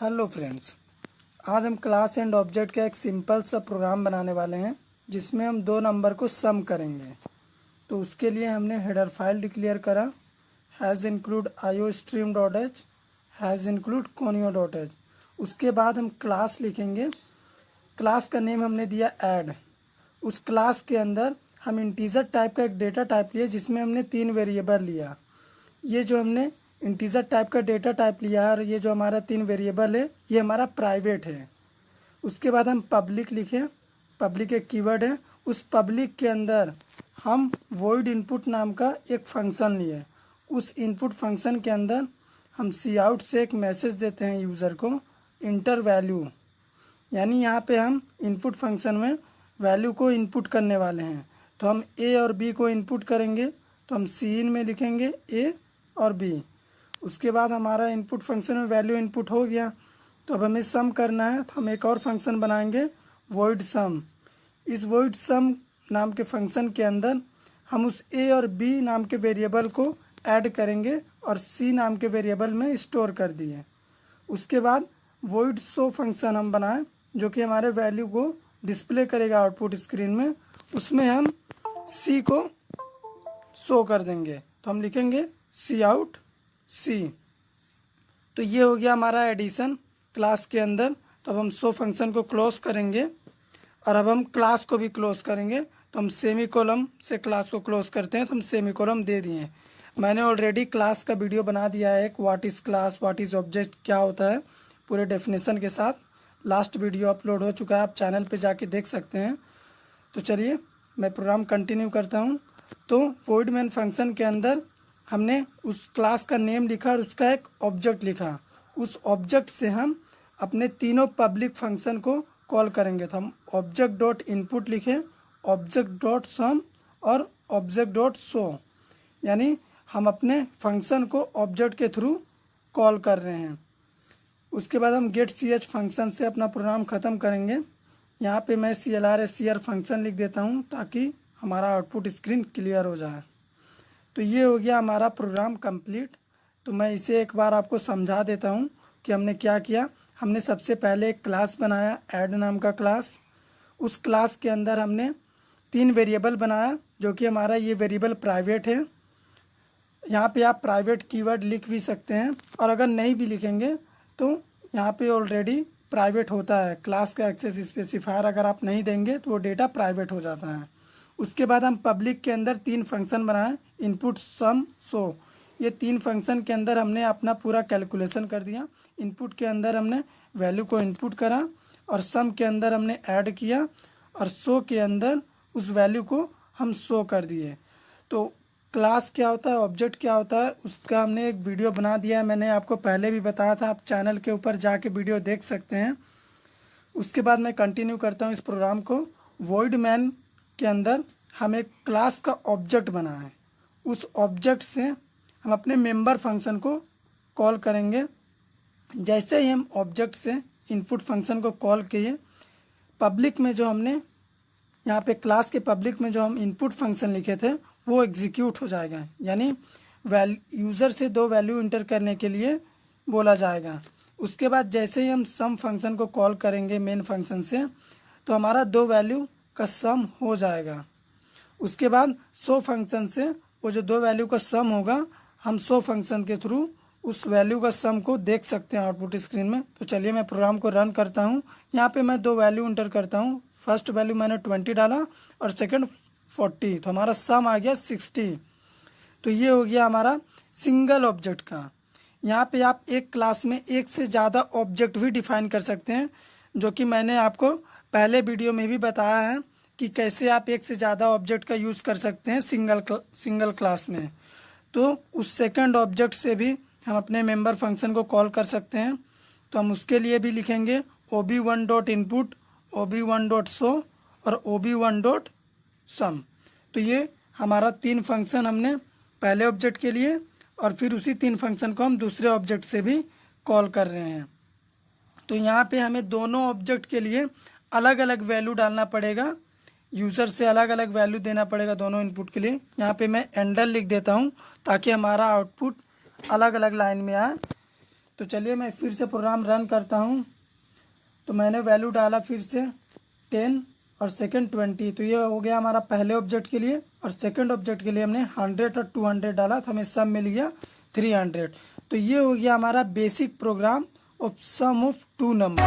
Hello friends, आज हम class and object का एक सिंपल सा प्रोग्राम बनाने वाले हैं जिसमें हम दो नंबर को सम करेंगे। तो उसके लिए हमने हेडर फाइल डिक्लेयर करा has include iostream dot H has include conio dot H. उसके बाद हम क्लास लिखेंगे। क्लास का नेम हमने दिया ऐड। उस क्लास के अंदर हम इंटीजर टाइप का एक डेटा टाइप लिया जिसमें हमने 3 वेरिएबल लिया। ये जो हमने इंटीजर टाइप का डेटा टाइप लिया है और ये जो हमारा 3 वेरिएबल है ये हमारा प्राइवेट है। उसके बाद हम पब्लिक लिखें। पब्लिक एक कीवर्ड है। उस पब्लिक के अंदर हम वॉइड इनपुट नाम का एक फंक्शन लिए। उस इनपुट फंक्शन के अंदर हम सी आउट से एक मैसेज देते हैं यूज़र को इंटर वैल्यू, यानी यहाँ पे हम इनपुट फंक्शन में वैल्यू को इनपुट करने वाले हैं। तो हम ए और बी को इनपुट करेंगे, तो हम सी इन में लिखेंगे ए और बी। उसके बाद हमारा इनपुट फंक्शन में वैल्यू इनपुट हो गया। तो अब हमें सम करना है, तो हम एक और फंक्शन बनाएंगे वॉइड सम। इस वॉइड सम नाम के फंक्शन के अंदर हम उस ए और बी नाम के वेरिएबल को ऐड करेंगे और सी नाम के वेरिएबल में स्टोर कर दिए। उसके बाद वॉइड शो फंक्शन हम बनाएं जो कि हमारे वैल्यू को डिस्प्ले करेगा आउटपुट स्क्रीन में। उसमें हम सी को शो कर देंगे, तो हम लिखेंगे सी आउट सी। तो ये हो गया हमारा एडिशन क्लास के अंदर। तो अब हम शो फंक्शन को क्लोज करेंगे और अब हम क्लास को भी क्लोज करेंगे। तो हम सेमी कॉलम से क्लास को क्लोज करते हैं, तो हम सेमी कॉलम दे दिए। मैंने ऑलरेडी क्लास का वीडियो बना दिया है, एक what is class, what is object क्या होता है पूरे डेफिनेशन के साथ। लास्ट वीडियो अपलोड हो चुका है, आप चैनल पे जाके देख सकते हैं। तो चलिए मैं प्रोग्राम कंटिन्यू करता हूँ। तो वॉइड मेन फंक्शन के अंदर हमने उस क्लास का नेम लिखा और उसका एक ऑब्जेक्ट लिखा। उस ऑब्जेक्ट से हम अपने तीनों पब्लिक फंक्शन को कॉल करेंगे। तो हम ऑब्जेक्ट डॉट इनपुट लिखें, ऑब्जेक्ट डॉट सम और ऑब्जेक्ट डॉट शो, यानी हम अपने फंक्शन को ऑब्जेक्ट के थ्रू कॉल कर रहे हैं। उसके बाद हम गेट सी एच फंक्शन से अपना प्रोग्राम ख़त्म करेंगे। यहाँ पे मैं CLR फंक्शन लिख देता हूँ ताकि हमारा आउटपुट स्क्रीन क्लियर हो जाए। तो ये हो गया हमारा प्रोग्राम कंप्लीट। तो मैं इसे एक बार आपको समझा देता हूँ कि हमने क्या किया। हमने सबसे पहले एक क्लास बनाया ऐड नाम का क्लास। उस क्लास के अंदर हमने 3 वेरिएबल बनाया जो कि हमारा ये वेरिएबल प्राइवेट है। यहाँ पे आप प्राइवेट कीवर्ड लिख भी सकते हैं और अगर नहीं भी लिखेंगे तो यहाँ पे ऑलरेडी प्राइवेट होता है। क्लास का एक्सेस स्पेसिफायर अगर आप नहीं देंगे तो वो डेटा प्राइवेट हो जाता है। उसके बाद हम पब्लिक के अंदर 3 फंक्शन बनाए इनपुट सम शो। ये 3 फंक्शन के अंदर हमने अपना पूरा कैलकुलेशन कर दिया। इनपुट के अंदर हमने वैल्यू को इनपुट करा और सम के अंदर हमने ऐड किया और शो के अंदर उस वैल्यू को हम शो कर दिए। तो क्लास क्या होता है, ऑब्जेक्ट क्या होता है, उसका हमने एक वीडियो बना दिया है। मैंने आपको पहले भी बताया था, आप चैनल के ऊपर जाके वीडियो देख सकते हैं। उसके बाद मैं कंटिन्यू करता हूँ इस प्रोग्राम को। वॉइड मैन के अंदर हम एक क्लास का ऑब्जेक्ट बनाए। उस ऑब्जेक्ट से हम अपने मेंबर फंक्शन को कॉल करेंगे। जैसे ही हम ऑब्जेक्ट से इनपुट फंक्शन को कॉल किए, पब्लिक में जो हमने यहाँ पे क्लास के पब्लिक में जो हम इनपुट फंक्शन लिखे थे वो एग्जीक्यूट हो जाएगा, यानी यूज़र से 2 वैल्यू इंटर करने के लिए बोला जाएगा। उसके बाद जैसे ही हम सम फंक्शन को कॉल करेंगे मेन फंक्शन से, तो हमारा 2 वैल्यू का सम हो जाएगा। उसके बाद शो फंक्शन से वो जो 2 वैल्यू का सम होगा, हम शो फंक्शन के थ्रू उस वैल्यू का सम को देख सकते हैं आउटपुट स्क्रीन में। तो चलिए मैं प्रोग्राम को रन करता हूँ। यहाँ पे मैं 2 वैल्यू इंटर करता हूँ। फर्स्ट वैल्यू मैंने 20 डाला और सेकंड 40, तो हमारा सम आ गया 60। तो ये हो गया हमारा सिंगल ऑब्जेक्ट का। यहाँ पे आप एक क्लास में एक से ज़्यादा ऑब्जेक्ट भी डिफाइन कर सकते हैं, जो कि मैंने आपको पहले वीडियो में भी बताया है कि कैसे आप एक से ज़्यादा ऑब्जेक्ट का यूज़ कर सकते हैं सिंगल क्लास में। तो उस सेकंड ऑब्जेक्ट से भी हम अपने मेंबर फंक्शन को कॉल कर सकते हैं। तो हम उसके लिए भी लिखेंगे ob1 dot input, ob1 dot show और ob1 डॉट सम। तो ये हमारा 3 फंक्शन हमने पहले ऑब्जेक्ट के लिए और फिर उसी 3 फंक्शन को हम दूसरे ऑब्जेक्ट से भी कॉल कर रहे हैं। तो यहाँ पे हमें दोनों ऑब्जेक्ट के लिए अलग अलग वैल्यू डालना पड़ेगा, यूज़र से अलग अलग वैल्यू देना पड़ेगा दोनों इनपुट के लिए। यहाँ पे मैं एंडल लिख देता हूँ ताकि हमारा आउटपुट अलग अलग लाइन में आए। तो चलिए मैं फिर से प्रोग्राम रन करता हूँ। तो मैंने वैल्यू डाला फिर से 10 और सेकंड 20, तो ये हो गया हमारा पहले ऑब्जेक्ट के लिए। और सेकंड ऑब्जेक्ट के लिए हमने 100 और 200 डाला, तो हमें सम मिल गया 300। तो ये हो गया हमारा basic program of sum of two number.